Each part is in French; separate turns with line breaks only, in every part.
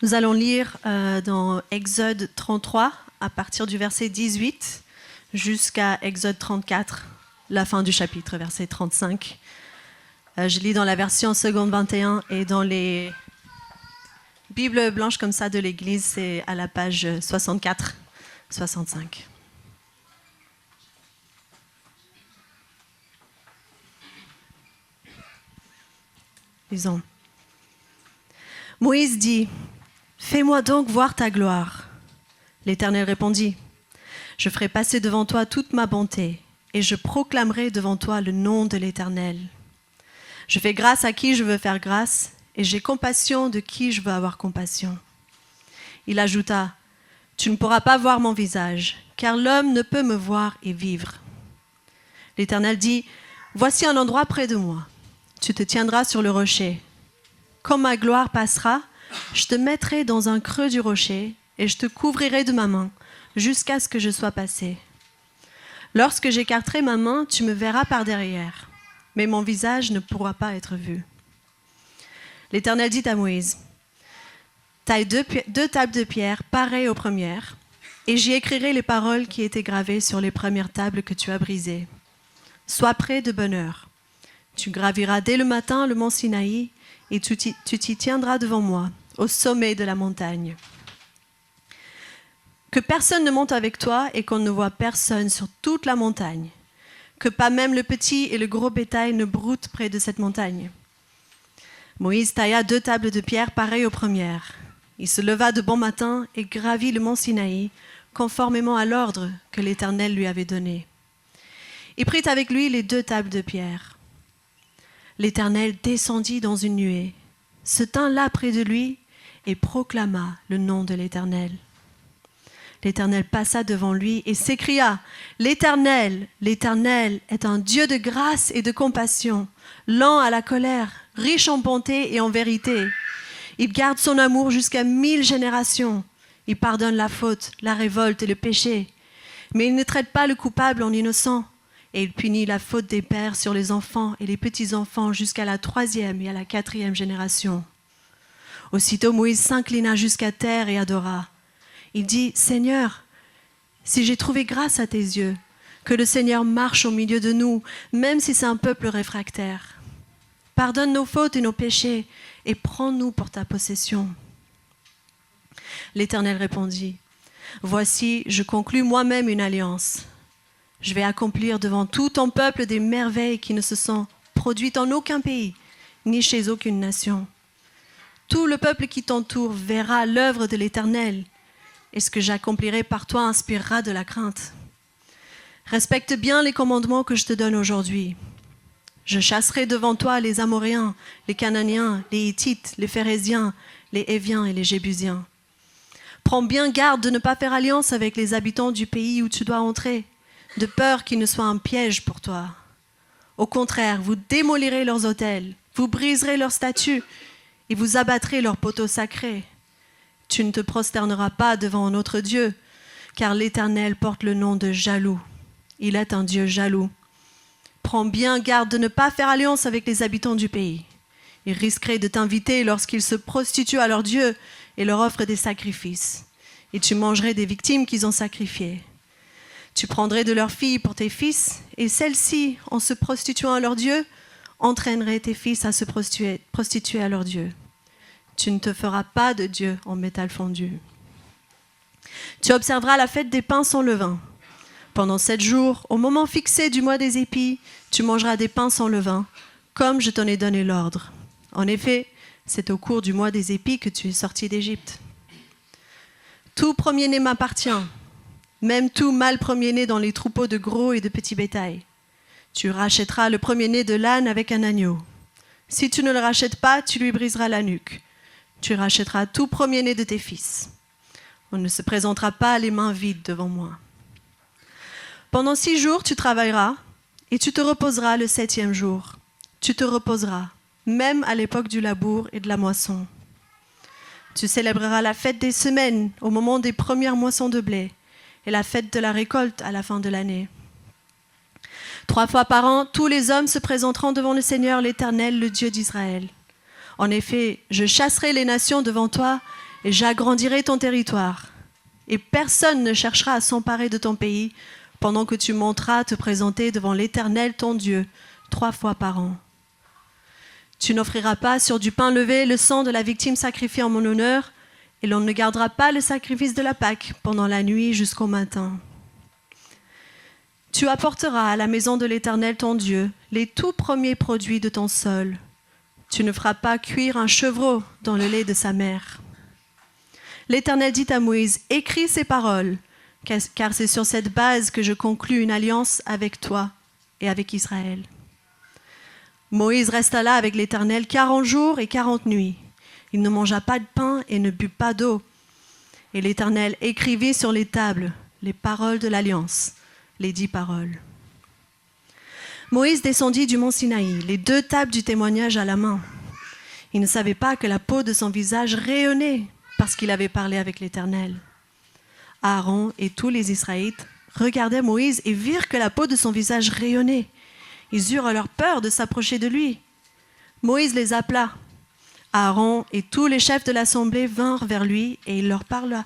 Nous allons lire dans Exode 33, à partir du verset 18, jusqu'à Exode 34, la fin du chapitre, verset 35. Je lis dans la version seconde 21 et dans les Bibles blanches comme ça de l'Église, c'est à la page 64, 65. Lisons. Moïse dit: Fais-moi donc voir ta gloire. L'Éternel répondit: Je ferai passer devant toi toute ma bonté, et je proclamerai devant toi le nom de l'Éternel. Je fais grâce à qui je veux faire grâce, et j'ai compassion de qui je veux avoir compassion. Il ajouta: Tu ne pourras pas voir mon visage, car l'homme ne peut me voir et vivre. L'Éternel dit: Voici un endroit près de moi. Tu te tiendras sur le rocher. Quand ma gloire passera, je te mettrai dans un creux du rocher et je te couvrirai de ma main jusqu'à ce que je sois passé. Lorsque j'écarterai ma main, tu me verras par derrière, mais mon visage ne pourra pas être vu. L'Éternel dit à Moïse: Taille deux tables de pierre pareilles aux premières, et j'y écrirai les paroles qui étaient gravées sur les premières tables que tu as brisées. Sois prêt de bonne heure. Tu graviras dès le matin le mont Sinaï, et tu t'y tiendras devant moi, au sommet de la montagne. Que personne ne monte avec toi et qu'on ne voit personne sur toute la montagne. Que pas même le petit et le gros bétail ne broutent près de cette montagne. Moïse tailla 2 tables de pierre pareilles aux premières. Il se leva de bon matin et gravit le mont Sinaï, conformément à l'ordre que l'Éternel lui avait donné. Il prit avec lui les 2 tables de pierre. L'Éternel descendit dans une nuée, se tint là près de lui et proclama le nom de l'Éternel. L'Éternel passa devant lui et s'écria: L'Éternel, l'Éternel est un Dieu de grâce et de compassion, lent à la colère, riche en bonté et en vérité. Il garde son amour jusqu'à 1000 générations. Il pardonne la faute, la révolte et le péché. Mais il ne traite pas le coupable en innocent. Et il punit la faute des pères sur les enfants et les petits-enfants jusqu'à la 3e et à la 4e génération. Aussitôt Moïse s'inclina jusqu'à terre et adora. Il dit: Seigneur, si j'ai trouvé grâce à tes yeux, que le Seigneur marche au milieu de nous, même si c'est un peuple réfractaire. Pardonne nos fautes et nos péchés, et prends-nous pour ta possession. L'Éternel répondit: Voici, je conclus moi-même une alliance. Je vais accomplir devant tout ton peuple des merveilles qui ne se sont produites en aucun pays, ni chez aucune nation. Tout le peuple qui t'entoure verra l'œuvre de l'Éternel, et ce que j'accomplirai par toi inspirera de la crainte. Respecte bien les commandements que je te donne aujourd'hui. Je chasserai devant toi les Amoréens, les Cananéens, les Hittites, les Phéréziens, les Héviens et les Jébusiens. Prends bien garde de ne pas faire alliance avec les habitants du pays où tu dois entrer, de peur qu'ils ne soient un piège pour toi. Au contraire, vous démolirez leurs autels, vous briserez leurs statues et vous abattrez leurs poteaux sacrés. Tu ne te prosterneras pas devant un autre Dieu, car l'Éternel porte le nom de jaloux. Il est un Dieu jaloux. Prends bien garde de ne pas faire alliance avec les habitants du pays. Ils risqueraient de t'inviter lorsqu'ils se prostituent à leur Dieu et leur offrent des sacrifices. Et tu mangerais des victimes qu'ils ont sacrifiées. Tu prendrais de leurs filles pour tes fils, et celles-ci, en se prostituant à leur Dieu, entraîneraient tes fils à se prostituer à leur Dieu. Tu ne te feras pas de Dieu en métal fondu. Tu observeras la fête des pains sans levain. Pendant 7 jours, au moment fixé du mois des épis, tu mangeras des pains sans levain, comme je t'en ai donné l'ordre. En effet, c'est au cours du mois des épis que tu es sorti d'Égypte. Tout premier-né m'appartient. Même tout mâle premier-né dans les troupeaux de gros et de petits bétail. Tu rachèteras le premier-né de l'âne avec un agneau. Si tu ne le rachètes pas, tu lui briseras la nuque. Tu rachèteras tout premier-né de tes fils. On ne se présentera pas les mains vides devant moi. Pendant 6 jours, tu travailleras et tu te reposeras le 7e jour. Tu te reposeras, même à l'époque du labour et de la moisson. Tu célébreras la fête des semaines au moment des premières moissons de blé, et la fête de la récolte à la fin de l'année. 3 fois par an, tous les hommes se présenteront devant le Seigneur l'Éternel, le Dieu d'Israël. En effet, je chasserai les nations devant toi et j'agrandirai ton territoire. Et personne ne cherchera à s'emparer de ton pays pendant que tu monteras te présenter devant l'Éternel ton Dieu 3 fois par an. Tu n'offriras pas sur du pain levé le sang de la victime sacrifiée en mon honneur, et l'on ne gardera pas le sacrifice de la Pâque pendant la nuit jusqu'au matin. Tu apporteras à la maison de l'Éternel ton Dieu les tout premiers produits de ton sol. Tu ne feras pas cuire un chevreau dans le lait de sa mère. L'Éternel dit à Moïse, « Écris ces paroles, car c'est sur cette base que je conclus une alliance avec toi et avec Israël. » Moïse resta là avec l'Éternel 40 jours et 40 nuits. Il ne mangea pas de pain et ne but pas d'eau. Et l'Éternel écrivit sur les tables les paroles de l'alliance, les 10 paroles. Moïse descendit du mont Sinaï, les 2 tables du témoignage à la main. Il ne savait pas que la peau de son visage rayonnait parce qu'il avait parlé avec l'Éternel. Aaron et tous les Israélites regardaient Moïse et virent que la peau de son visage rayonnait. Ils eurent alors peur de s'approcher de lui. Moïse les appela. Aaron et tous les chefs de l'assemblée vinrent vers lui et il leur parla.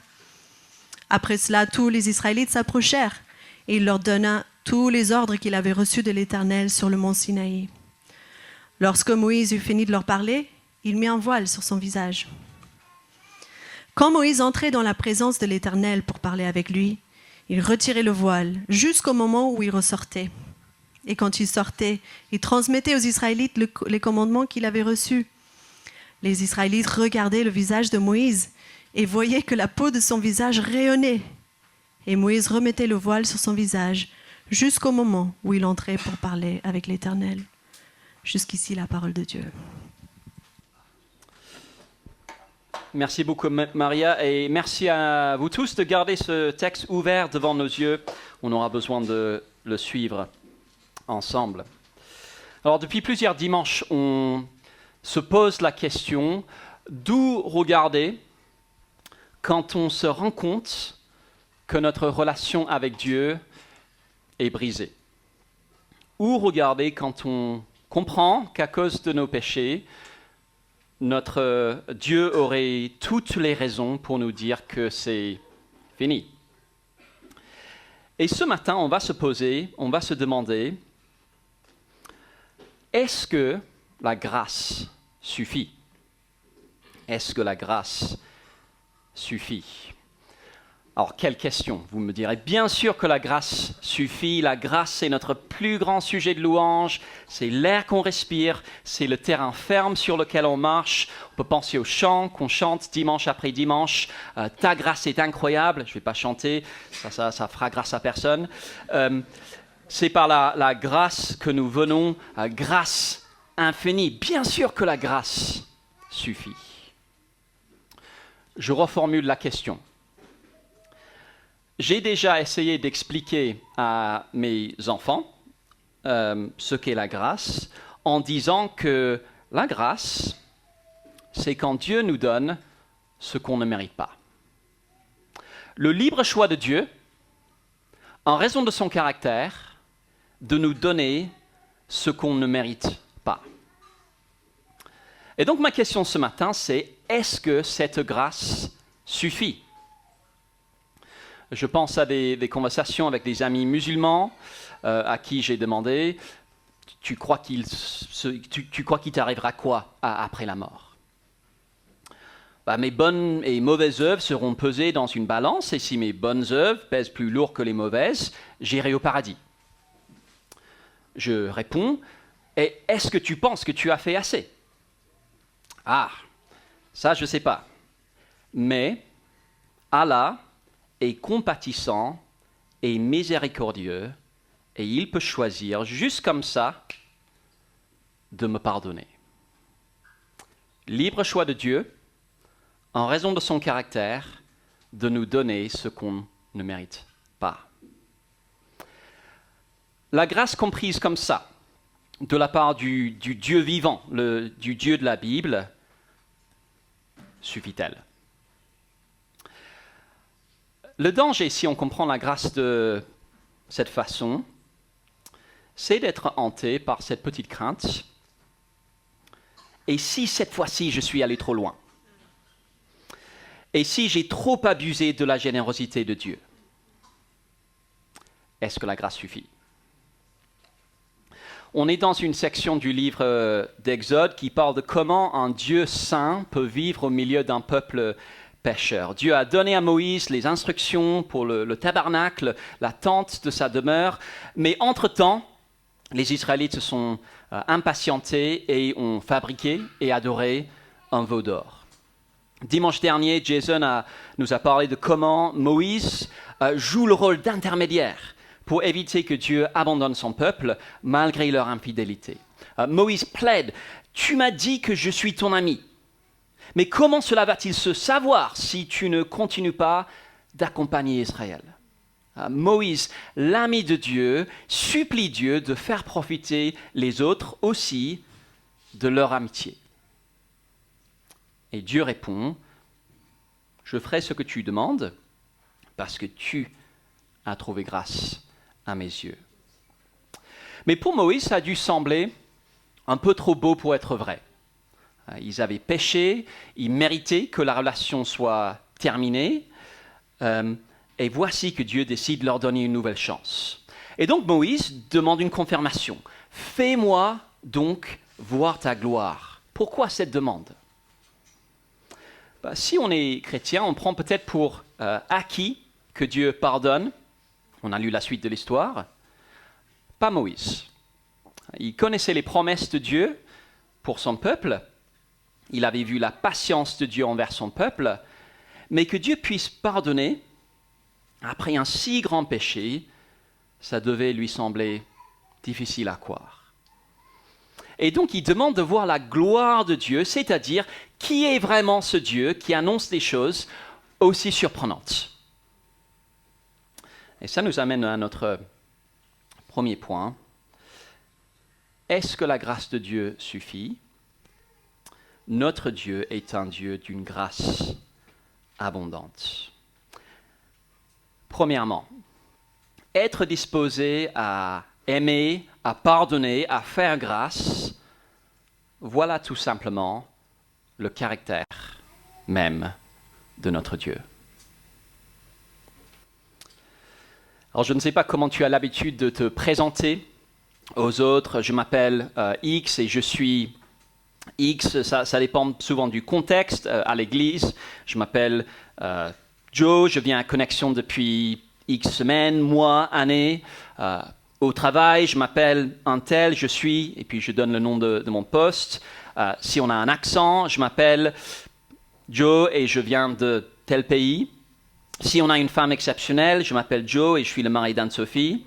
Après cela, tous les Israélites s'approchèrent et il leur donna tous les ordres qu'il avait reçus de l'Éternel sur le mont Sinaï. Lorsque Moïse eut fini de leur parler, il mit un voile sur son visage. Quand Moïse entrait dans la présence de l'Éternel pour parler avec lui, il retirait le voile jusqu'au moment où il ressortait. Et quand il sortait, il transmettait aux Israélites les commandements qu'il avait reçus. Les Israélites regardaient le visage de Moïse et voyaient que la peau de son visage rayonnait. Et Moïse remettait le voile sur son visage jusqu'au moment où il entrait pour parler avec l'Éternel. Jusqu'ici, la parole de Dieu.
Merci beaucoup, Maria, et merci à vous tous de garder ce texte ouvert devant nos yeux. On aura besoin de le suivre ensemble. Alors, depuis plusieurs dimanches, on se pose la question d'où regarder quand on se rend compte que notre relation avec Dieu est brisée. Où regarder quand on comprend qu'à cause de nos péchés, notre Dieu aurait toutes les raisons pour nous dire que c'est fini. Et ce matin, on va se demander, est-ce que la grâce suffit? Est-ce que la grâce suffit? Alors, quelle question, vous me direz. Bien sûr que la grâce suffit. La grâce, c'est notre plus grand sujet de louange. C'est l'air qu'on respire. C'est le terrain ferme sur lequel on marche. On peut penser au chant qu'on chante dimanche après dimanche. Ta grâce est incroyable. Je ne vais pas chanter. Ça fera grâce à personne. C'est par la grâce que nous venons. Grâce infinie. Bien sûr que la grâce suffit. Je reformule la question. J'ai déjà essayé d'expliquer à mes enfants ce qu'est la grâce en disant que la grâce, c'est quand Dieu nous donne ce qu'on ne mérite pas. Le libre choix de Dieu, en raison de son caractère, de nous donner ce qu'on ne mérite pas. Et donc ma question ce matin, c'est est-ce que cette grâce suffit ? Je pense à des conversations avec des amis musulmans à qui j'ai demandé « Tu crois qu'il t'arrivera quoi après la mort ?» Mes bonnes et mauvaises œuvres seront pesées dans une balance et si mes bonnes œuvres pèsent plus lourd que les mauvaises, j'irai au paradis. Je réponds « Et est-ce que tu penses que tu as fait assez ?» Ah, ça je ne sais pas. Mais Allah est compatissant et miséricordieux et il peut choisir, juste comme ça, de me pardonner. Libre choix de Dieu, en raison de son caractère, de nous donner ce qu'on ne mérite pas. La grâce comprise comme ça, de la part du Dieu vivant, du Dieu de la Bible, suffit-elle ? Le danger, si on comprend la grâce de cette façon, c'est d'être hanté par cette petite crainte. Et si cette fois-ci je suis allé trop loin? Et si j'ai trop abusé de la générosité de Dieu, est-ce que la grâce suffit? On est dans une section du livre d'Exode qui parle de comment un Dieu saint peut vivre au milieu d'un peuple pécheur. Dieu a donné à Moïse les instructions pour le tabernacle, la tente de sa demeure, mais entre-temps, les Israélites se sont impatientés et ont fabriqué et adoré un veau d'or. Dimanche dernier, Jason nous a parlé de comment Moïse joue le rôle d'intermédiaire pour éviter que Dieu abandonne son peuple malgré leur infidélité. Moïse plaide, « Tu m'as dit que je suis ton ami. Mais comment cela va-t-il se savoir si tu ne continues pas d'accompagner Israël ?» Moïse, l'ami de Dieu, supplie Dieu de faire profiter les autres aussi de leur amitié. Et Dieu répond, « Je ferai ce que tu demandes parce que tu as trouvé grâce à mes yeux. » Mais pour Moïse, ça a dû sembler un peu trop beau pour être vrai. Ils avaient péché, ils méritaient que la relation soit terminée, et voici que Dieu décide de leur donner une nouvelle chance. Et donc Moïse demande une confirmation. « Fais-moi donc voir ta gloire. » Pourquoi cette demande? Si on est chrétien, on prend peut-être pour acquis que Dieu pardonne. On a lu la suite de l'histoire. Pas Moïse. Il connaissait les promesses de Dieu pour son peuple. Il avait vu la patience de Dieu envers son peuple. Mais que Dieu puisse pardonner après un si grand péché, ça devait lui sembler difficile à croire. Et donc il demande de voir la gloire de Dieu, c'est-à-dire qui est vraiment ce Dieu qui annonce des choses aussi surprenantes. Et ça nous amène à notre premier point. Est-ce que la grâce de Dieu suffit? Notre Dieu est un Dieu d'une grâce abondante. Premièrement, être disposé à aimer, à pardonner, à faire grâce, voilà tout simplement le caractère même de notre Dieu. Alors je ne sais pas comment tu as l'habitude de te présenter aux autres. Je m'appelle X et je suis X, ça dépend souvent du contexte. À l'église, je m'appelle Joe, je viens à Connexion depuis X semaines, mois, années. Au travail, je m'appelle un tel, je suis, et puis je donne le nom de mon poste. Si on a un accent, je m'appelle Joe et je viens de tel pays. Si on a une femme exceptionnelle, je m'appelle Joe et je suis le mari d'Anne-Sophie.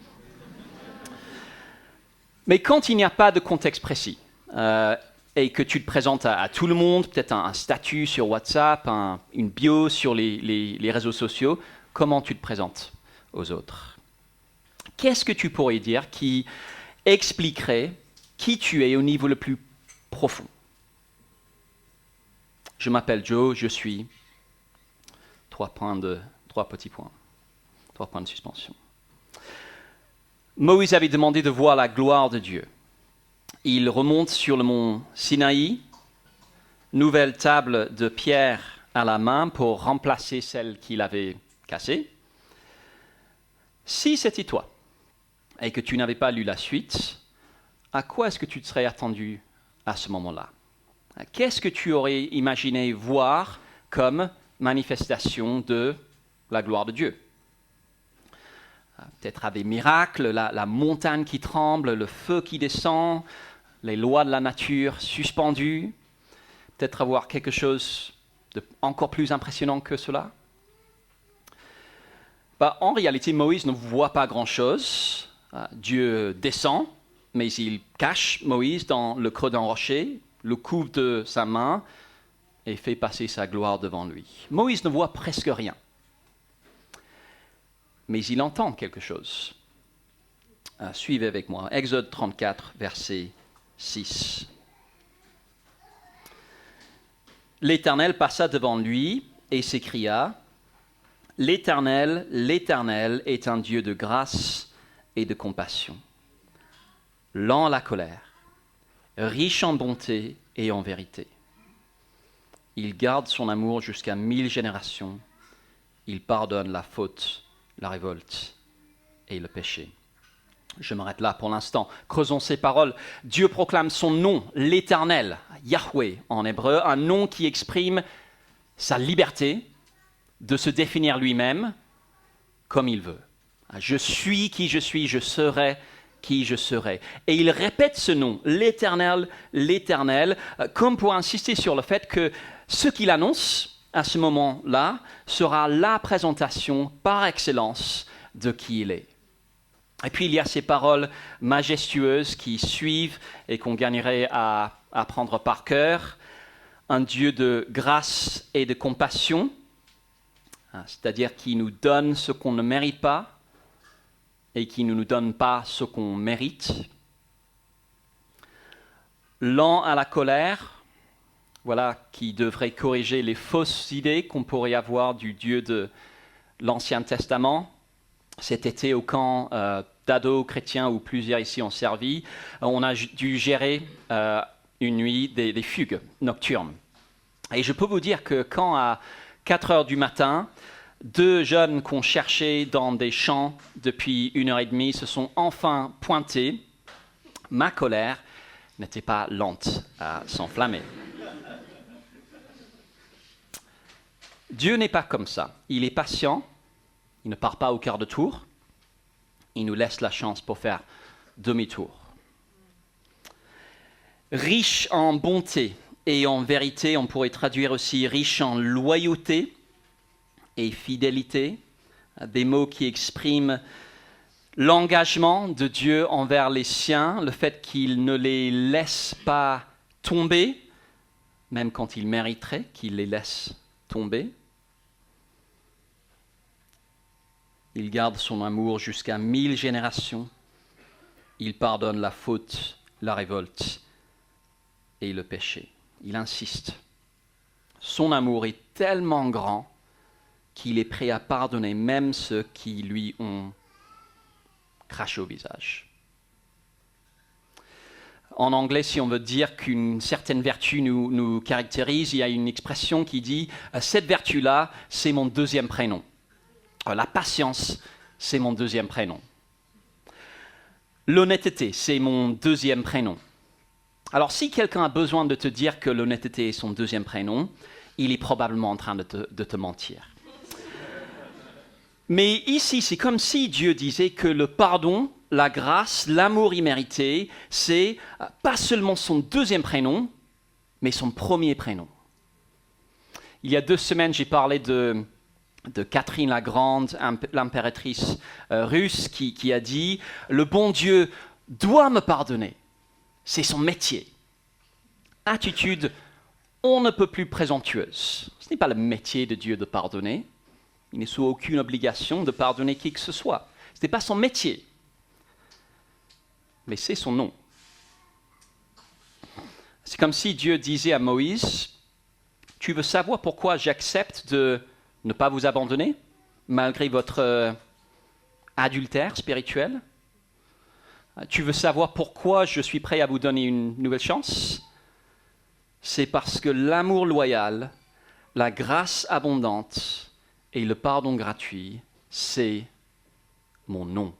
Mais quand il n'y a pas de contexte précis, et que tu te présentes à tout le monde, peut-être un statut sur WhatsApp, une bio sur les réseaux sociaux, comment tu te présentes aux autres? Qu'est-ce que tu pourrais dire qui expliquerait qui tu es au niveau le plus profond? Je m'appelle Joe, je suis... 3 petits points. 3 points de suspension. Moïse avait demandé de voir la gloire de Dieu. Il remonte sur le mont Sinaï, nouvelle table de pierre à la main pour remplacer celle qu'il avait cassée. Si c'était toi et que tu n'avais pas lu la suite, à quoi est-ce que tu te serais attendu à ce moment-là? Qu'est-ce que tu aurais imaginé voir comme manifestation de la gloire de Dieu? Peut-être à des miracles, la montagne qui tremble, le feu qui descend, les lois de la nature suspendues. Peut-être avoir quelque chose d'encore plus impressionnant que cela. En réalité, Moïse ne voit pas grand-chose. Dieu descend, mais il cache Moïse dans le creux d'un rocher, le couvre de sa main et fait passer sa gloire devant lui. Moïse ne voit presque rien. Mais il entend quelque chose. Suivez avec moi. Exode 34, verset 6. L'Éternel passa devant lui et s'écria, « L'Éternel, l'Éternel est un Dieu de grâce et de compassion, lent à la colère, riche en bonté et en vérité. » Il garde son amour jusqu'à 1000 générations. Il pardonne la faute, la révolte et le péché. Je m'arrête là pour l'instant. Creusons ces paroles. Dieu proclame son nom, l'Éternel, Yahweh en hébreu, un nom qui exprime sa liberté de se définir lui-même comme il veut. Je suis qui je suis, je serai qui je serai. Et il répète ce nom, l'Éternel, l'Éternel, comme pour insister sur le fait que ce qu'il annonce à ce moment-là sera la présentation par excellence de qui il est. Et puis il y a ces paroles majestueuses qui suivent et qu'on gagnerait à apprendre par cœur. Un Dieu de grâce et de compassion, c'est-à-dire qui nous donne ce qu'on ne mérite pas et qui ne nous donne pas ce qu'on mérite. Lent à la colère, voilà, qui devrait corriger les fausses idées qu'on pourrait avoir du Dieu de l'Ancien Testament. Cet été, au camp d'ados chrétiens où plusieurs ici ont servi, on a dû gérer une nuit des fugues nocturnes. Et je peux vous dire que quand à 4 heures du matin, 2 jeunes qu'on cherchait dans des champs depuis 1h30 se sont enfin pointés, ma colère n'était pas lente à s'enflammer. Dieu n'est pas comme ça. Il est patient. Il ne part pas au quart de tour. Il nous laisse la chance pour faire demi-tour. Riche en bonté et en vérité, on pourrait traduire aussi riche en loyauté et fidélité, des mots qui expriment l'engagement de Dieu envers les siens, le fait qu'il ne les laisse pas tomber, même quand il mériterait qu'il les laisse tomber. Il garde son amour jusqu'à 1000 générations. Il pardonne la faute, la révolte et le péché. Il insiste. Son amour est tellement grand qu'il est prêt à pardonner même ceux qui lui ont craché au visage. En anglais, si on veut dire qu'une certaine vertu nous caractérise, il y a une expression qui dit « cette vertu-là, c'est mon deuxième prénom ». La patience, c'est mon deuxième prénom. L'honnêteté, c'est mon deuxième prénom. Alors, si quelqu'un a besoin de te dire que l'honnêteté est son deuxième prénom, il est probablement en train de te mentir. Mais ici, c'est comme si Dieu disait que le pardon, la grâce, l'amour immérité, c'est pas seulement son deuxième prénom, mais son premier prénom. Il y a 2 semaines, j'ai parlé de Catherine la Grande, l'impératrice russe, qui a dit « Le bon Dieu doit me pardonner, c'est son métier ». Attitude on ne peut plus présomptueuse. Ce n'est pas le métier de Dieu de pardonner. Il n'est sous aucune obligation de pardonner qui que ce soit. Ce n'est pas son métier. Mais c'est son nom. C'est comme si Dieu disait à Moïse « Tu veux savoir pourquoi j'accepte de ne pas vous abandonner, malgré votre adultère spirituel? Tu veux savoir pourquoi je suis prêt à vous donner une nouvelle chance? C'est parce que l'amour loyal, la grâce abondante et le pardon gratuit, c'est mon nom.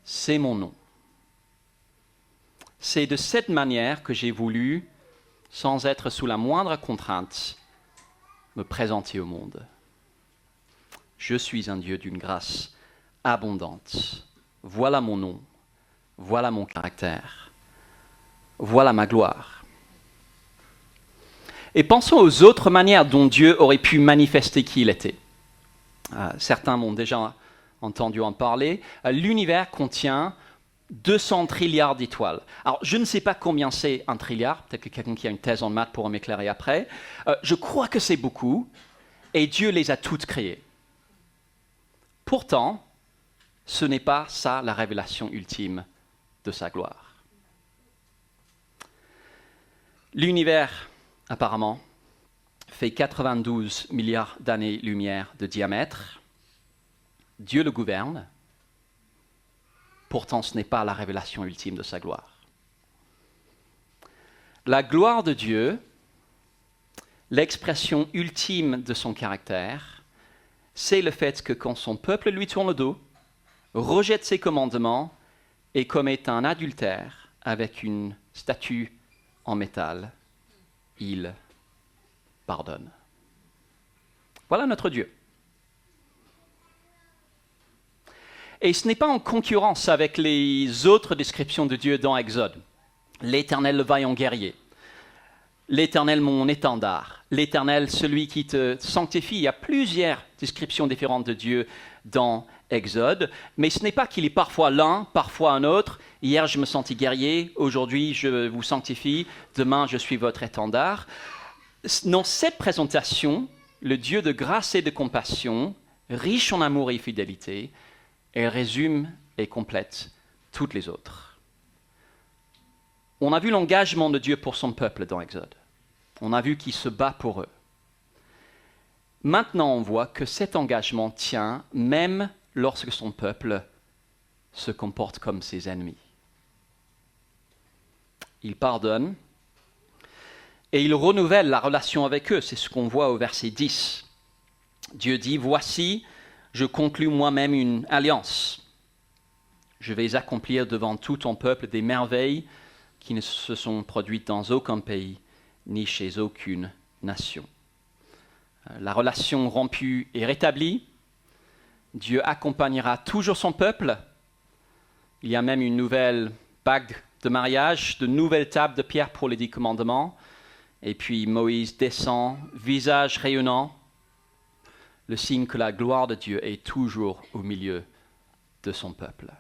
C'est mon nom. C'est de cette manière que j'ai voulu, sans être sous la moindre contrainte, me présenter au monde. Je suis un Dieu d'une grâce abondante. Voilà mon nom. Voilà mon caractère. Voilà ma gloire. Et pensons aux autres manières dont Dieu aurait pu manifester qui il était. Certains m'ont déjà entendu en parler. L'univers contient 200 trilliards d'étoiles. Alors, je ne sais pas combien c'est un trilliard. Peut-être que quelqu'un qui a une thèse en maths pourra m'éclairer après. Je crois que c'est beaucoup. Et Dieu les a toutes créées. Pourtant, ce n'est pas ça la révélation ultime de sa gloire. L'univers, apparemment, fait 92 milliards d'années-lumière de diamètre. Dieu le gouverne. Pourtant, ce n'est pas la révélation ultime de sa gloire. La gloire de Dieu l'expression ultime de son caractère, c'est le fait que quand son peuple lui tourne le dos, rejette ses commandements et commet un adultère avec une statue en métal, il pardonne. Voilà notre Dieu. Et ce n'est pas en concurrence avec les autres descriptions de Dieu dans Exode. L'Éternel, le vaillant guerrier. L'Éternel, mon étendard. L'Éternel, celui qui te sanctifie. Il y a plusieurs descriptions différentes de Dieu dans Exode. Mais ce n'est pas qu'il est parfois l'un, parfois un autre. Hier, je me sentis guerrier. Aujourd'hui, je vous sanctifie. Demain, je suis votre étendard. Dans cette présentation, le Dieu de grâce et de compassion, riche en amour et fidélité, elle résume et complète toutes les autres. On a vu l'engagement de Dieu pour son peuple dans Exode. On a vu qu'il se bat pour eux. Maintenant, on voit que cet engagement tient même lorsque son peuple se comporte comme ses ennemis. Il pardonne et il renouvelle la relation avec eux. C'est ce qu'on voit au verset 10. Dieu dit, « Voici, je conclus moi-même une alliance. Je vais accomplir devant tout ton peuple des merveilles qui ne se sont produites dans aucun pays, ni chez aucune nation. » La relation rompue est rétablie. Dieu accompagnera toujours son peuple. Il y a même une nouvelle bague de mariage, de nouvelles tables de pierre pour les 10 commandements. Et puis Moïse descend, visage rayonnant, le signe que la gloire de Dieu est toujours au milieu de son peuple.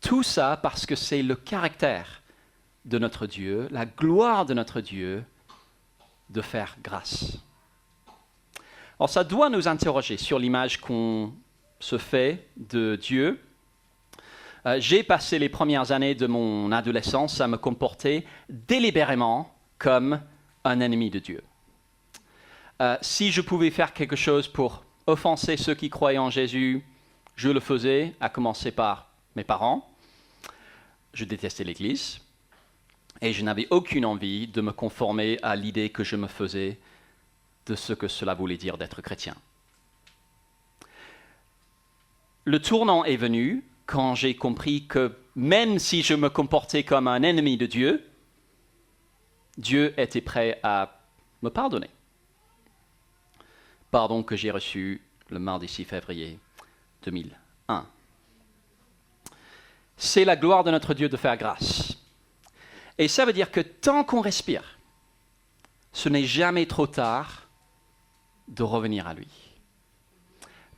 Tout ça parce que c'est le caractère de notre Dieu, la gloire de notre Dieu, de faire grâce. Alors ça doit nous interroger sur l'image qu'on se fait de Dieu. J'ai passé les premières années de mon adolescence à me comporter délibérément comme un ennemi de Dieu. Si je pouvais faire quelque chose pour offenser ceux qui croyaient en Jésus, je le faisais, à commencer par mes parents. Je détestais l'Église et je n'avais aucune envie de me conformer à l'idée que je me faisais de ce que cela voulait dire d'être chrétien. Le tournant est venu quand j'ai compris que même si je me comportais comme un ennemi de Dieu, Dieu était prêt à me pardonner. Pardon que j'ai reçu le mardi 6 février 2001. C'est la gloire de notre Dieu de faire grâce. Et ça veut dire que tant qu'on respire, ce n'est jamais trop tard de revenir à lui.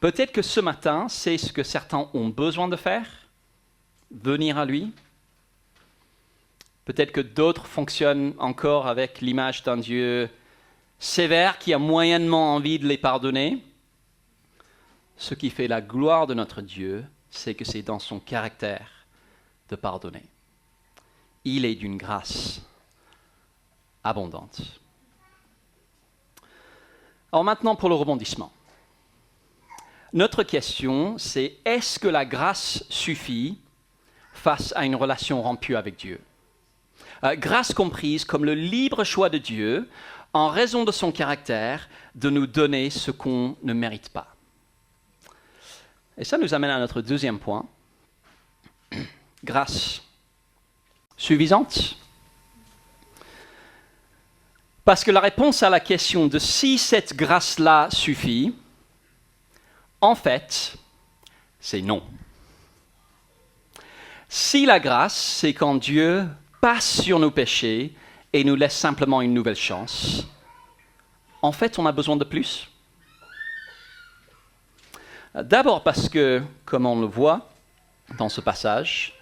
Peut-être que ce matin, c'est ce que certains ont besoin de faire, venir à lui. Peut-être que d'autres fonctionnent encore avec l'image d'un Dieu sévère qui a moyennement envie de les pardonner. Ce qui fait la gloire de notre Dieu, c'est que c'est dans son caractère de pardonner. Il est d'une grâce abondante. Alors maintenant pour le rebondissement. Notre question, c'est est-ce que la grâce suffit face à une relation rompue avec Dieu ? Grâce comprise comme le libre choix de Dieu, en raison de son caractère, de nous donner ce qu'on ne mérite pas. Et ça nous amène à notre deuxième point. Grâce suffisante. Parce que la réponse à la question de si cette grâce-là suffit, en fait, c'est non. Si la grâce, c'est quand Dieu passe sur nos péchés et nous laisse simplement une nouvelle chance, en fait, on a besoin de plus. D'abord parce que, comme on le voit dans ce passage,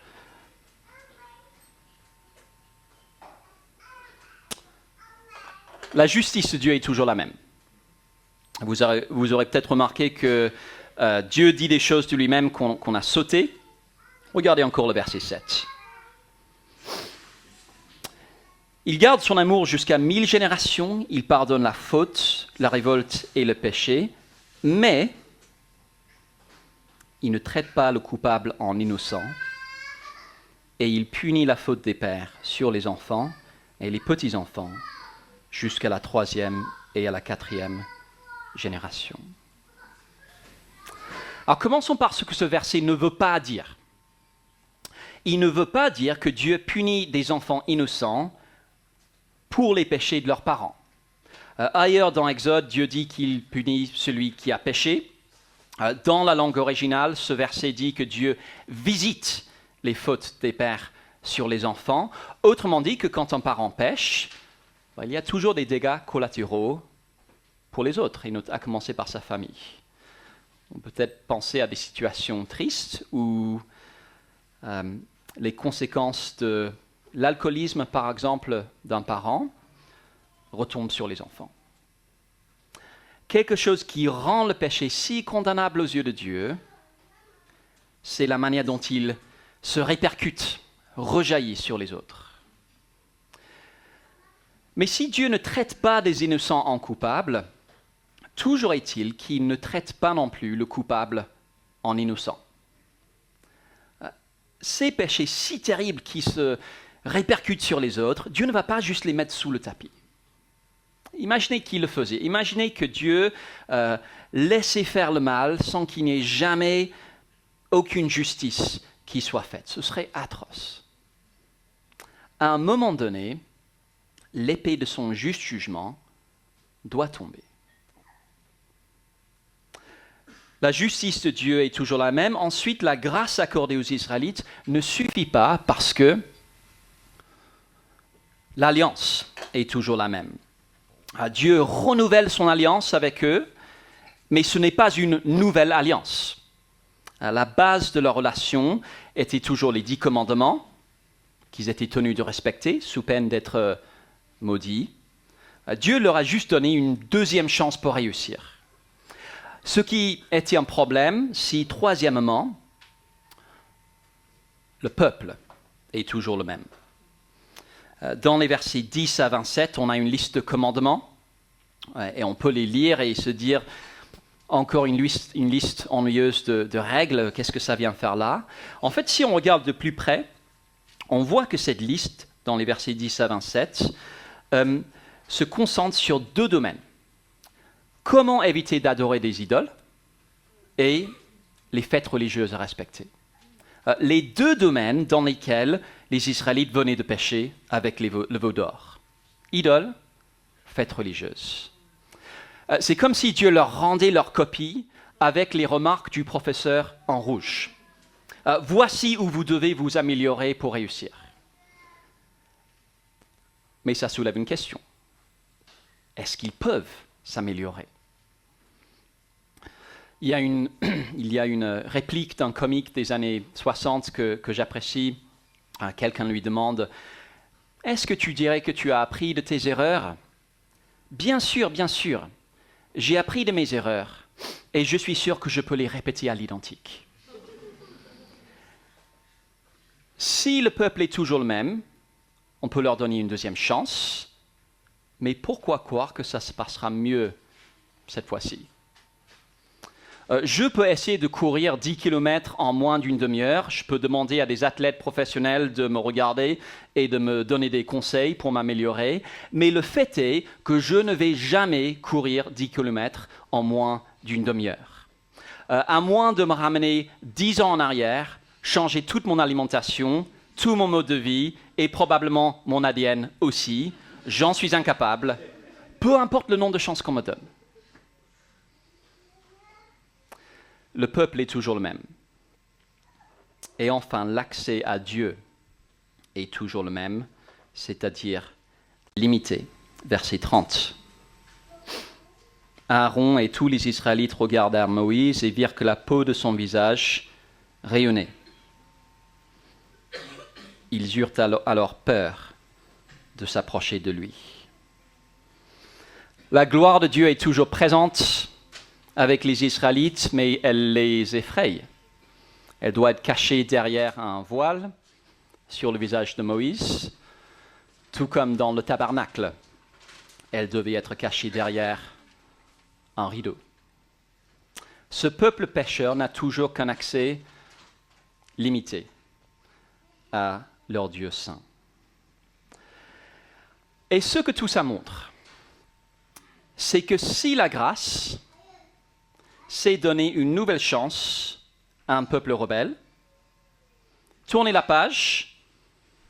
la justice de Dieu est toujours la même. Vous aurez peut-être remarqué que Dieu dit des choses de lui-même qu'on a sautées. Regardez encore le verset 7. Il garde son amour jusqu'à 1000 générations, il pardonne la faute, la révolte et le péché, mais il ne traite pas le coupable en innocent et il punit la faute des pères sur les enfants et les petits-enfants jusqu'à la 3e et à la 4e génération. Alors commençons par ce que ce verset ne veut pas dire. Il ne veut pas dire que Dieu punit des enfants innocents pour les péchés de leurs parents. Ailleurs dans Exode, Dieu dit qu'il punit celui qui a péché. Dans la langue originale, ce verset dit que Dieu visite les fautes des pères sur les enfants. Autrement dit que quand un parent pêche, il y a toujours des dégâts collatéraux pour les autres, et à commencer par sa famille. On peut peut-être penser à des situations tristes où les conséquences de l'alcoolisme, par exemple, d'un parent retombent sur les enfants. Quelque chose qui rend le péché si condamnable aux yeux de Dieu, c'est la manière dont il se répercute, rejaillit sur les autres. Mais si Dieu ne traite pas des innocents en coupables, toujours est-il qu'il ne traite pas non plus le coupable en innocent. Ces péchés si terribles qui se répercutent sur les autres, Dieu ne va pas juste les mettre sous le tapis. Imaginez qu'il le faisait. Imaginez que Dieu laissait faire le mal sans qu'il n'y ait jamais aucune justice qui soit faite. Ce serait atroce. À un moment donné, l'épée de son juste jugement doit tomber. La justice de Dieu est toujours la même. Ensuite, la grâce accordée aux Israélites ne suffit pas parce que l'alliance est toujours la même. Dieu renouvelle son alliance avec eux, mais ce n'est pas une nouvelle alliance. La base de leur relation était toujours les 10 commandements qu'ils étaient tenus de respecter, sous peine d'être maudits. Dieu leur a juste donné une deuxième chance pour réussir. Ce qui était un problème si, troisièmement, le peuple est toujours le même. Dans les versets 10 à 27, on a une liste de commandements, et on peut les lire et se dire, encore une liste ennuyeuse de règles, qu'est-ce que ça vient faire là? En fait, si on regarde de plus près, on voit que cette liste, dans les versets 10 à 27, se concentre sur 2 domaines. Comment éviter d'adorer des idoles et les fêtes religieuses à respecter. Les 2 domaines dans lesquels les Israélites venaient de pécher avec le veau d'or. Idoles, fêtes religieuses. C'est comme si Dieu leur rendait leur copie avec les remarques du professeur en rouge. Voici où vous devez vous améliorer pour réussir. Mais ça soulève une question. Est-ce qu'ils peuvent s'améliorer? Il y a une réplique d'un comique des années 60 que j'apprécie. Quelqu'un lui demande « Est-ce que tu dirais que tu as appris de tes erreurs ?»« Bien sûr, bien sûr. J'ai appris de mes erreurs et je suis sûr que je peux les répéter à l'identique. » Si le peuple est toujours le même, on peut leur donner une deuxième chance, mais pourquoi croire que ça se passera mieux cette fois-ci? Je peux essayer de courir 10 km en moins d'une demi-heure. Je peux demander à des athlètes professionnels de me regarder et de me donner des conseils pour m'améliorer. Mais le fait est que je ne vais jamais courir 10 km en moins d'une demi-heure. À moins de me ramener 10 ans en arrière, changer toute mon alimentation, tout mon mode de vie et probablement mon ADN aussi, j'en suis incapable, peu importe le nombre de chances qu'on me donne. Le peuple est toujours le même. Et enfin, l'accès à Dieu est toujours le même, c'est-à-dire limité. Verset 30. Aaron et tous les Israélites regardèrent Moïse et virent que la peau de son visage rayonnait. Ils eurent alors peur de s'approcher de lui. La gloire de Dieu est toujours présente avec les Israélites, mais elle les effraie. Elle doit être cachée derrière un voile sur le visage de Moïse, tout comme dans le tabernacle. Elle devait être cachée derrière un rideau. Ce peuple pécheur n'a toujours qu'un accès limité à leur Dieu saint. Et ce que tout ça montre, c'est que si la grâce, c'est donner une nouvelle chance à un peuple rebelle, tourner la page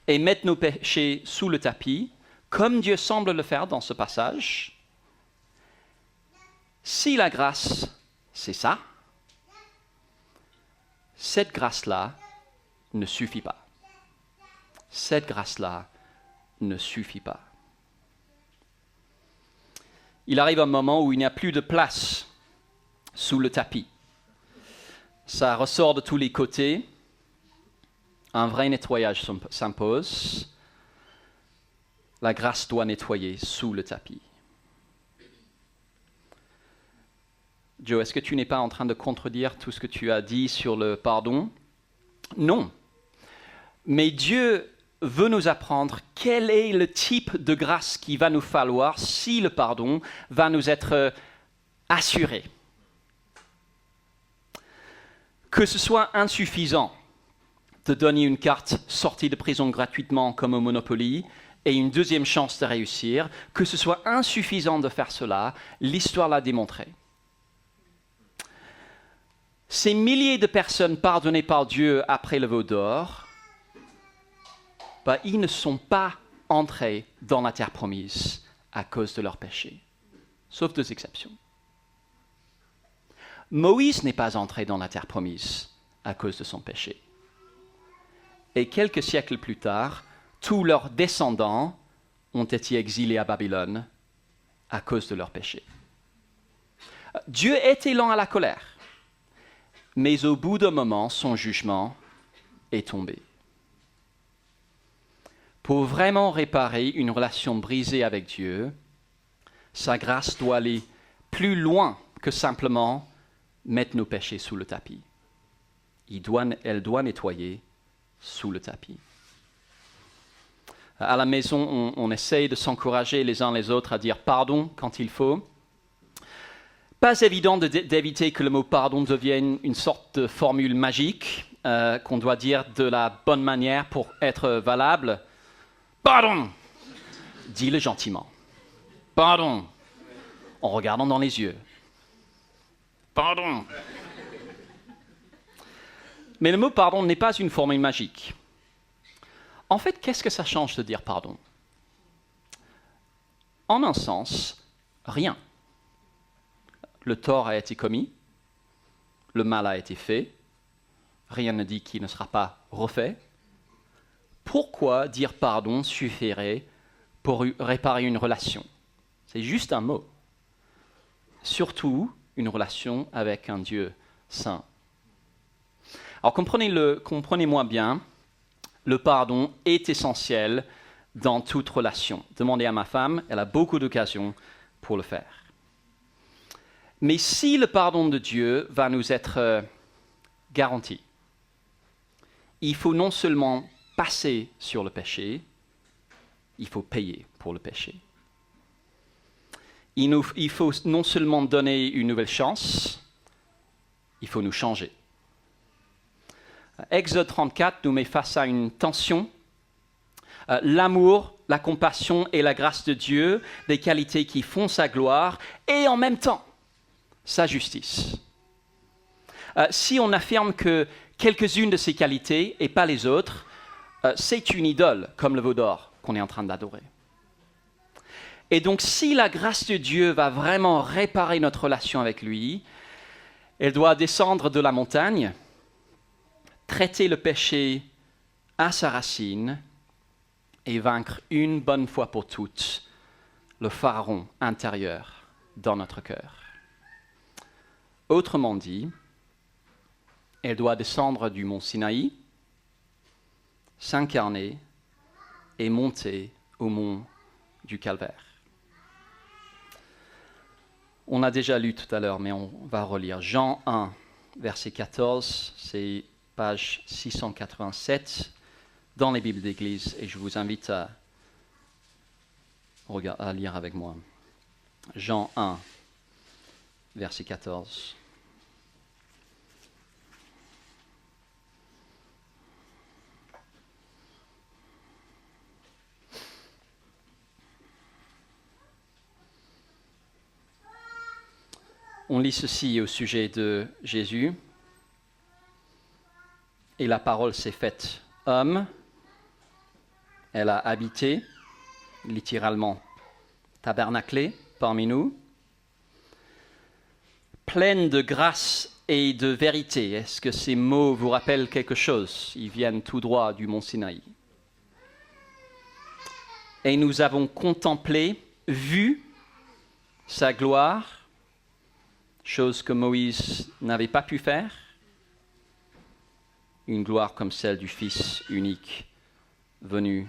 et mettre nos péchés sous le tapis, comme Dieu semble le faire dans ce passage, si la grâce, c'est ça, cette grâce-là ne suffit pas. Cette grâce-là ne suffit pas. Il arrive un moment où il n'y a plus de place sous le tapis. Ça ressort de tous les côtés. Un vrai nettoyage s'impose. La grâce doit nettoyer sous le tapis. Joe, est-ce que tu n'es pas en train de contredire tout ce que tu as dit sur le pardon? Non. Mais Dieu veut nous apprendre quel est le type de grâce qu'il va nous falloir si le pardon va nous être assuré. Que ce soit insuffisant de donner une carte sortie de prison gratuitement comme au Monopoly et une deuxième chance de réussir, que ce soit insuffisant de faire cela, l'histoire l'a démontré. Ces milliers de personnes pardonnées par Dieu après le veau d'or, ils ne sont pas entrés dans la terre promise à cause de leurs péchés, sauf deux exceptions. Moïse n'est pas entré dans la terre promise à cause de son péché. Et quelques siècles plus tard, tous leurs descendants ont été exilés à Babylone à cause de leurs péchés. Dieu était lent à la colère, mais au bout d'un moment, son jugement est tombé. Pour vraiment réparer une relation brisée avec Dieu, sa grâce doit aller plus loin que simplement mettre nos péchés sous le tapis. Elle doit nettoyer sous le tapis. À la maison, on essaye de s'encourager les uns les autres à dire pardon quand il faut. Pas évident d'éviter que le mot pardon devienne une sorte de formule magique qu'on doit dire de la bonne manière pour être valable. Pardon! Dis-le gentiment. Pardon! En regardant dans les yeux. Pardon! Mais le mot pardon n'est pas une formule magique. En fait, qu'est-ce que ça change de dire pardon? En un sens, rien. Le tort a été commis, le mal a été fait, rien ne dit qu'il ne sera pas refait. Pourquoi dire pardon suffirait pour réparer une relation? C'est juste un mot. Surtout une relation avec un Dieu saint. Alors comprenez-moi bien, le pardon est essentiel dans toute relation. Demandez à ma femme, elle a beaucoup d'occasions pour le faire. Mais si le pardon de Dieu va nous être garanti, il faut non seulement passer sur le péché, il faut payer pour le péché. Il faut non seulement donner une nouvelle chance, il faut nous changer. Exode 34 nous met face à une tension. L'amour, la compassion et la grâce de Dieu, des qualités qui font sa gloire, et en même temps, sa justice. Si on affirme que quelques-unes de ces qualités et pas les autres, c'est une idole, comme le veau d'or qu'on est en train d'adorer. Et donc, si la grâce de Dieu va vraiment réparer notre relation avec lui, elle doit descendre de la montagne, traiter le péché à sa racine et vaincre une bonne fois pour toutes le pharaon intérieur dans notre cœur. Autrement dit, elle doit descendre du mont Sinaï, s'incarner et monter au mont du Calvaire. On a déjà lu tout à l'heure, mais on va relire. Jean 1, verset 14, c'est page 687 dans les Bibles d'Église, et je vous invite à lire avec moi. Jean 1, verset 14. On lit ceci au sujet de Jésus. Et la parole s'est faite homme. Elle a habité, littéralement tabernaclé parmi nous, pleine de grâce et de vérité. Est-ce que ces mots vous rappellent quelque chose? Ils viennent tout droit du mont Sinaï. Et nous avons contemplé, vu sa gloire, chose que Moïse n'avait pas pu faire, une gloire comme celle du Fils unique venu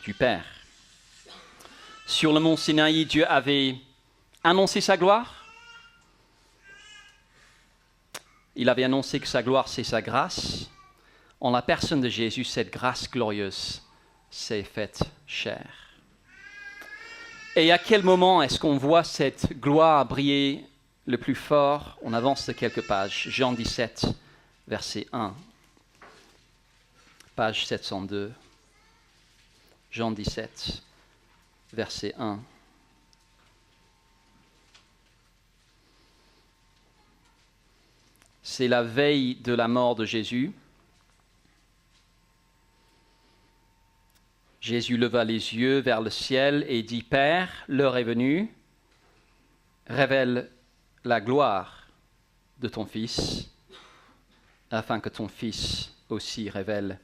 du Père. Sur le mont Sinaï, Dieu avait annoncé sa gloire. Il avait annoncé que sa gloire, c'est sa grâce. En la personne de Jésus, cette grâce glorieuse s'est faite chair. Et à quel moment est-ce qu'on voit cette gloire briller le plus fort? On avance de quelques pages. Jean 17, verset 1. Page 702. Jean 17, verset 1. C'est la veille de la mort de Jésus. Jésus leva les yeux vers le ciel et dit, « Père, l'heure est venue, révèle la gloire de ton Fils, afin que ton Fils aussi révèle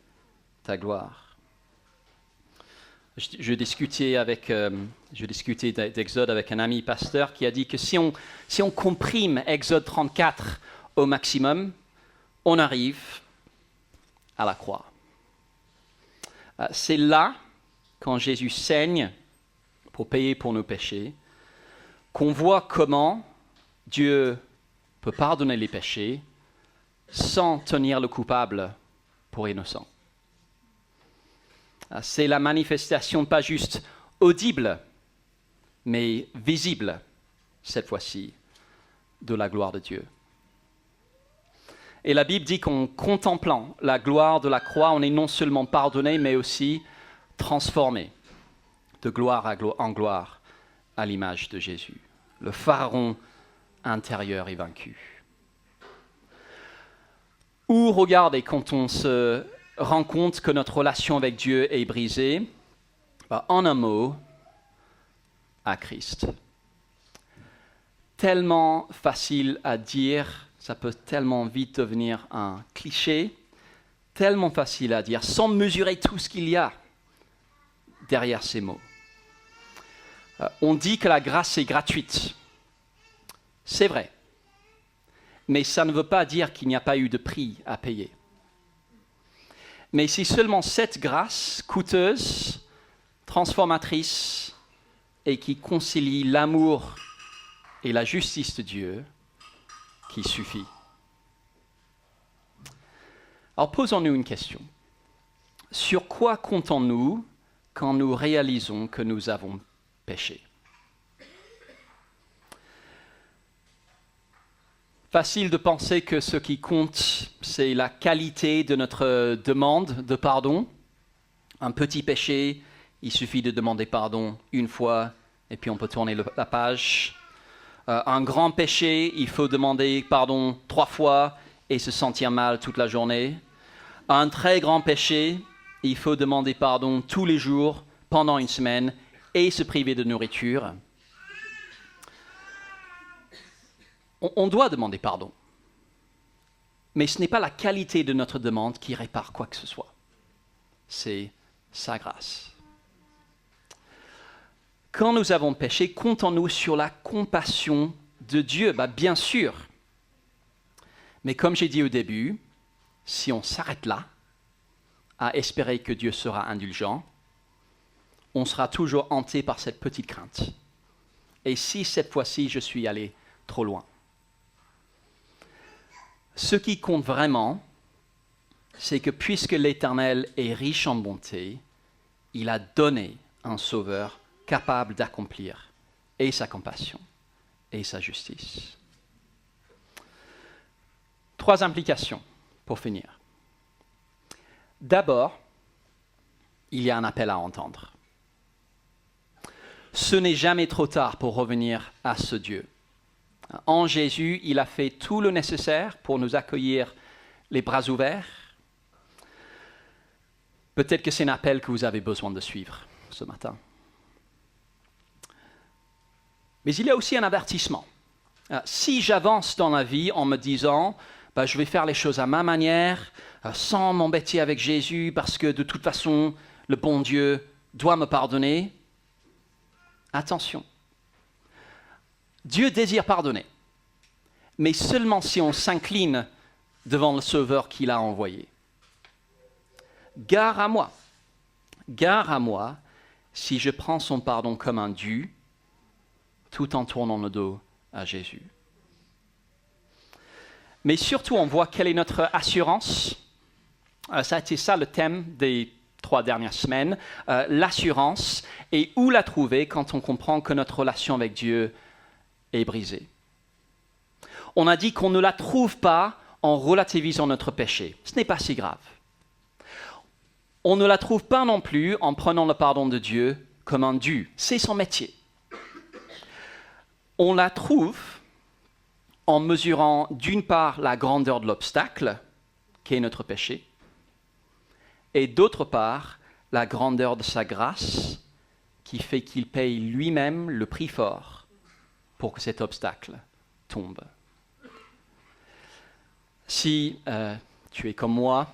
ta gloire. » Je discutais d'Exode avec un ami pasteur qui a dit que si on comprime Exode 34 au maximum, on arrive à la croix. C'est là, quand Jésus saigne pour payer pour nos péchés, qu'on voit comment Dieu peut pardonner les péchés sans tenir le coupable pour innocent. C'est la manifestation pas juste audible, mais visible, cette fois-ci, de la gloire de Dieu. Et la Bible dit qu'en contemplant la gloire de la croix, on est non seulement pardonné, mais aussi transformé de gloire en gloire à l'image de Jésus. Le pharaon intérieur est vaincu. Ou regardez, quand on se rend compte que notre relation avec Dieu est brisée, en un mot, à Christ. Tellement facile à dire, ça peut tellement vite devenir un cliché, tellement facile à dire, sans mesurer tout ce qu'il y a derrière ces mots. On dit que la grâce est gratuite. C'est vrai. Mais ça ne veut pas dire qu'il n'y a pas eu de prix à payer. Mais c'est seulement cette grâce coûteuse, transformatrice, et qui concilie l'amour et la justice de Dieu qui suffit. Alors posons-nous une question. Sur quoi comptons-nous quand nous réalisons que nous avons péché? Facile de penser que ce qui compte, c'est la qualité de notre demande de pardon. Un petit péché, il suffit de demander pardon une fois et puis on peut tourner la page. Un grand péché, il faut demander pardon 3 fois et se sentir mal toute la journée. Un très grand péché, il faut demander pardon tous les jours pendant une semaine et se priver de nourriture. On doit demander pardon. Mais ce n'est pas la qualité de notre demande qui répare quoi que ce soit. C'est sa grâce. Quand nous avons péché, comptons-nous sur la compassion de Dieu? Bien sûr. Mais comme j'ai dit au début, si on s'arrête là, à espérer que Dieu sera indulgent, on sera toujours hanté par cette petite crainte. Et si cette fois-ci je suis allé trop loin? Ce qui compte vraiment, c'est que puisque l'Éternel est riche en bonté, il a donné un sauveur capable d'accomplir et sa compassion et sa justice. 3 implications pour finir. D'abord, il y a un appel à entendre. Ce n'est jamais trop tard pour revenir à ce Dieu. En Jésus, il a fait tout le nécessaire pour nous accueillir les bras ouverts. Peut-être que c'est un appel que vous avez besoin de suivre ce matin. Mais il y a aussi un avertissement. Si j'avance dans la vie en me disant je vais faire les choses à ma manière, sans m'embêter avec Jésus, parce que de toute façon, le bon Dieu doit me pardonner, attention. Dieu désire pardonner, mais seulement si on s'incline devant le Sauveur qu'il a envoyé. Gare à moi si je prends son pardon comme un dû, tout en tournant le dos à Jésus. Mais surtout, on voit quelle est notre assurance. Ça a été ça le thème des 3 dernières semaines, l'assurance, et où la trouver quand on comprend que notre relation avec Dieu est brisée. On a dit qu'on ne la trouve pas en relativisant notre péché. Ce n'est pas si grave. On ne la trouve pas non plus en prenant le pardon de Dieu comme un dû. C'est son métier. On la trouve en mesurant d'une part la grandeur de l'obstacle, qui est notre péché, et d'autre part la grandeur de sa grâce, qui fait qu'il paye lui-même le prix fort pour que cet obstacle tombe. Si tu es comme moi,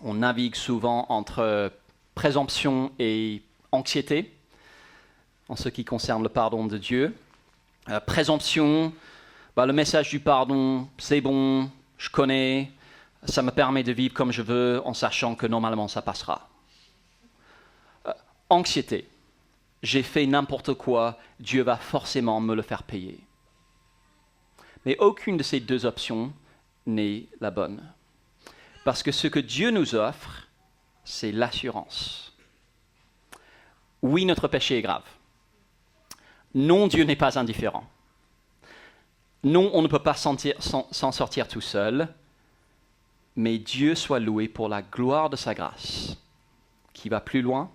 on navigue souvent entre présomption et anxiété en ce qui concerne le pardon de Dieu. Présomption, le message du pardon, c'est bon, je connais, ça me permet de vivre comme je veux en sachant que normalement ça passera. Anxiété, j'ai fait n'importe quoi, Dieu va forcément me le faire payer. Mais aucune de ces deux options n'est la bonne. Parce que ce que Dieu nous offre, c'est l'assurance. Oui, notre péché est grave. Non, Dieu n'est pas indifférent. Non, on ne peut pas s'en sortir tout seul, mais Dieu soit loué pour la gloire de sa grâce, qui va plus loin,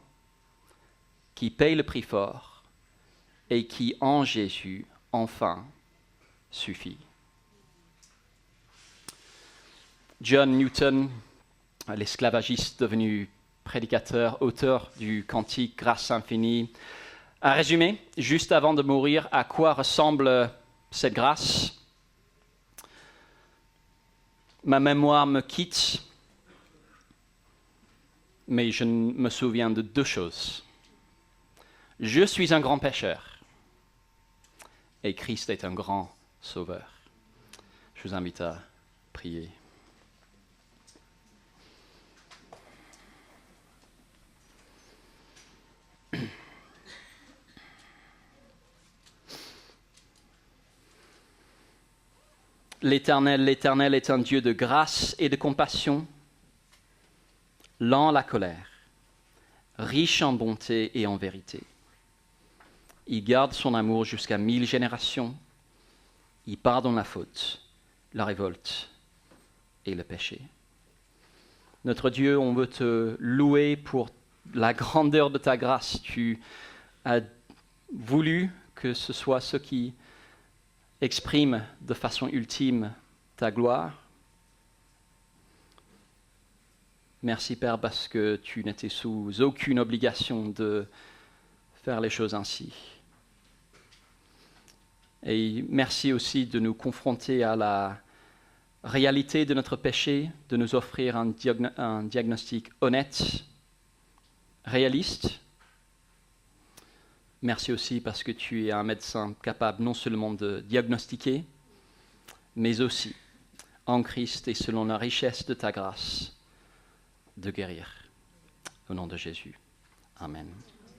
qui paye le prix fort, et qui, en Jésus, enfin, suffit. John Newton, l'esclavagiste devenu prédicateur, auteur du cantique « Grâce infinie », a résumé, juste avant de mourir, à quoi ressemble cette grâce. Ma mémoire me quitte, mais je me souviens de 2 choses. Je suis un grand pécheur et Christ est un grand sauveur. Je vous invite à prier. L'Éternel est un Dieu de grâce et de compassion, lent à la colère, riche en bonté et en vérité. Il garde son amour jusqu'à 1000 générations. Il pardonne la faute, la révolte et le péché. Notre Dieu, on veut te louer pour la grandeur de ta grâce. Tu as voulu que ce soit ce qui exprime de façon ultime ta gloire. Merci Père parce que tu n'étais sous aucune obligation de faire les choses ainsi. Et merci aussi de nous confronter à la réalité de notre péché, de nous offrir un diagnostic honnête, réaliste. Merci aussi parce que tu es un médecin capable non seulement de diagnostiquer, mais aussi, en Christ et selon la richesse de ta grâce, de guérir. Au nom de Jésus. Amen.